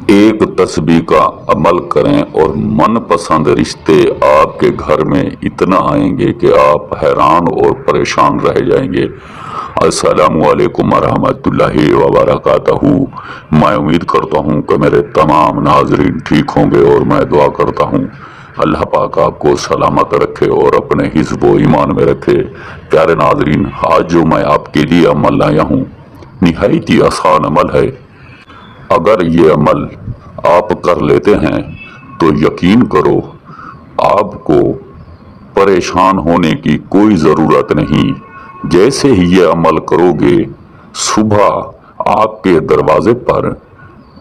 एक तस्बीह का अमल करें और मनपसंद रिश्ते आपके घर में इतना आएंगे कि आप हैरान और परेशान रह जाएंगे। अस्सलामु अलैकुम वरहमतुल्लाहि वबरकातहू। मैं उम्मीद करता हूँ कि मेरे तमाम नाजरीन ठीक होंगे और मैं दुआ करता हूँ अल्लाह पाक आपको सलामत रखे और अपने हिज़्ब व ईमान में रखे। प्यारे नाजरीन, आज जो मैं आपके लिए अमल लाया हूँ निहायत ही आसान अमल है। अगर ये अमल आप कर लेते हैं तो यकीन करो आपको परेशान होने की कोई ज़रूरत नहीं। जैसे ही ये अमल करोगे सुबह आपके दरवाजे पर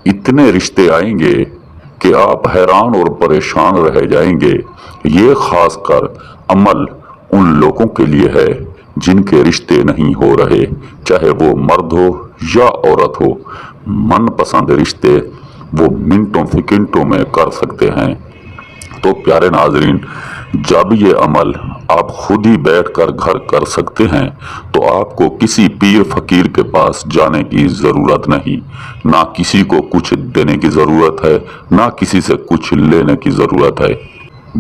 इतने रिश्ते आएंगे कि आप हैरान और परेशान रह जाएंगे। ये खासकर अमल उन लोगों के लिए है जिनके रिश्ते नहीं हो रहे, चाहे वो मर्द हो या औरत हो। मनपसंद रिश्ते वो मिनटों सेकंडों में कर सकते हैं। तो प्यारे नाजरीन, जब ये अमल आप खुद ही बैठकर घर कर सकते हैं तो आपको किसी पीर फकीर के पास जाने की ज़रूरत नहीं। ना किसी को कुछ देने की ज़रूरत है, ना किसी से कुछ लेने की ज़रूरत है।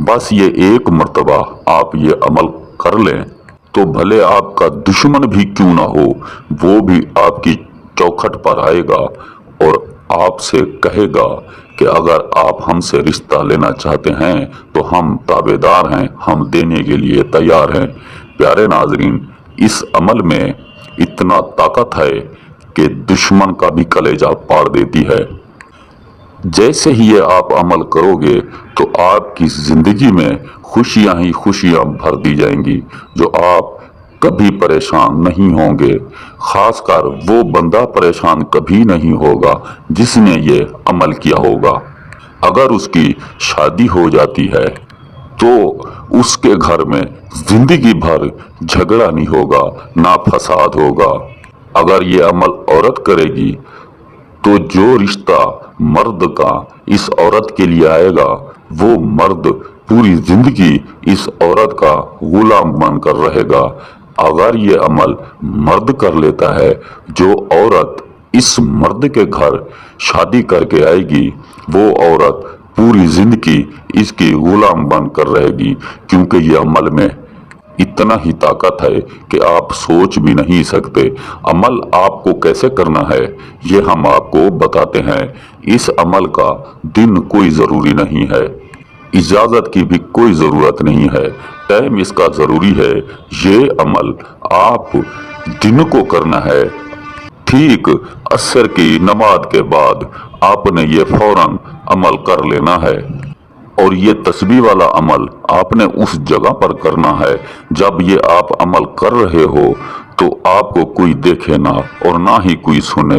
बस ये एक मर्तबा आप ये अमल कर लें तो भले आपका दुश्मन भी क्यों ना हो, वो भी आपकी चौखट पर आएगा और आपसे कहेगा कि अगर आप हमसे रिश्ता लेना चाहते हैं तो हम ताबेदार हैं, हम देने के लिए तैयार हैं। प्यारे नाजरीन, इस अमल में इतना ताकत है कि दुश्मन का भी कलेजा फाड़ देती है। जैसे ही ये आप अमल करोगे तो आपकी ज़िंदगी में खुशियां ही खुशियां भर दी जाएंगी, जो आप कभी परेशान नहीं होंगे। खासकर वो बंदा परेशान कभी नहीं होगा जिसने ये अमल किया होगा। अगर उसकी शादी हो जाती है तो उसके घर में जिंदगी भर झगड़ा नहीं होगा, ना फसाद होगा। अगर ये अमल औरत करेगी तो जो रिश्ता मर्द का इस औरत के लिए आएगा वो मर्द पूरी जिंदगी इस औरत का गुलाम बनकर रहेगा। अगर ये अमल मर्द कर लेता है, जो औरत इस मर्द के घर शादी करके आएगी वो औरत पूरी जिंदगी इसकी गुलाम बनकर रहेगी, क्योंकि ये अमल में इतना ही ताकत है कि आप सोच भी नहीं सकते। अमल आपको कैसे करना है ये हम आपको बताते हैं। इस अमल का दिन कोई ज़रूरी नहीं है, इजाज़त की भी कोई ज़रूरत नहीं है, टाइम इसका ज़रूरी है। ये अमल आप दिन को करना है। ठीक असर की नमाज के बाद आपने ये फौरन अमल कर लेना है और ये तस्बीह वाला अमल आपने उस जगह पर करना है जब ये आप अमल कर रहे हो तो आपको कोई देखे ना और ना ही कोई सुने।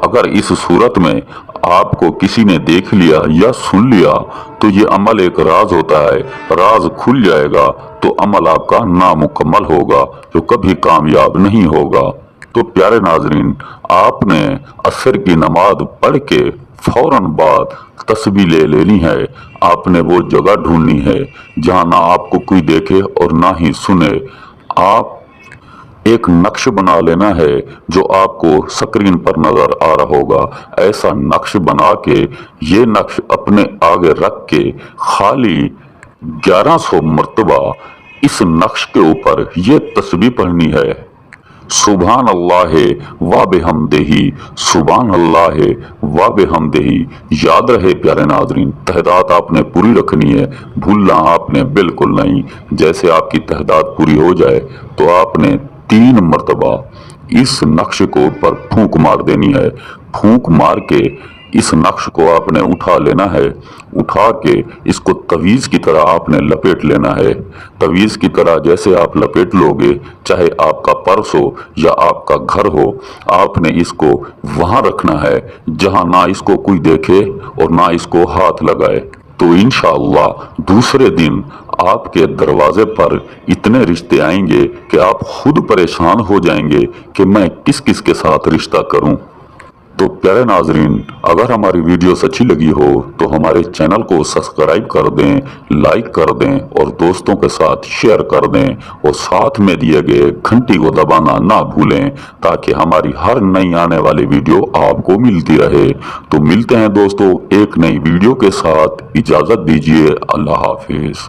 अगर इस सूरत में आपको किसी ने देख लिया या सुन लिया तो ये अमल एक राज होता है, राज खुल जाएगा तो अमल आपका नामुकम्मल होगा, जो कभी कामयाब नहीं होगा। तो प्यारे नाजरीन, आपने असर की नमाज पढ़ के फौरन बाद तस्बीह ले लेनी है। आपने वो जगह ढूंढनी है जहाँ ना आपको कोई देखे और ना ही सुने। आप एक नक्श बना लेना है जो आपको स्क्रीन पर नजर आ रहा होगा। ऐसा नक्श बना के ये नक्श अपने आगे रख के खाली 1100 मरतबा इस नक्श के ऊपर ये तस्बीह पढ़नी है। सुभान अल्लाह व बिहम्दिही, सुभान अल्लाह व बिहम्दिही। याद रहे प्यारे नाज़रीन, तहदात आपने पूरी रखनी है, भूलना आपने बिल्कुल नहीं। जैसे आपकी तहदात पूरी हो जाए तो आपने 3 मरतबा इस नक्श को ऊपर फूंक मार देनी है। फूंक मार के इस नक्श को आपने उठा लेना है। उठा के इसको तवीज़ की तरह आपने लपेट लेना है। तवीज़ की तरह जैसे आप लपेट लोगे, चाहे आपका पर्स हो या आपका घर हो, आपने इसको वहाँ रखना है जहाँ ना इसको कोई देखे और ना इसको हाथ लगाए। तो इंशाअल्लाह दूसरे दिन आपके दरवाजे पर इतने रिश्ते आएंगे कि आप खुद परेशान हो जाएंगे कि मैं किस किस के साथ रिश्ता करूं। تو پیارے ناظرین، اگر ہماری ویڈیوز اچھی لگی ہو تو ہمارے چینل کو سبسکرائب کر دیں، لائک کر دیں اور دوستوں کے ساتھ شیئر کر دیں، اور ساتھ میں دیے گئے گھنٹی کو دبانا نہ بھولیں تاکہ ہماری ہر نئی آنے والی ویڈیو آپ کو ملتی رہے۔ تو ملتے ہیں دوستوں ایک نئی ویڈیو کے ساتھ، اجازت دیجیے، اللہ حافظ۔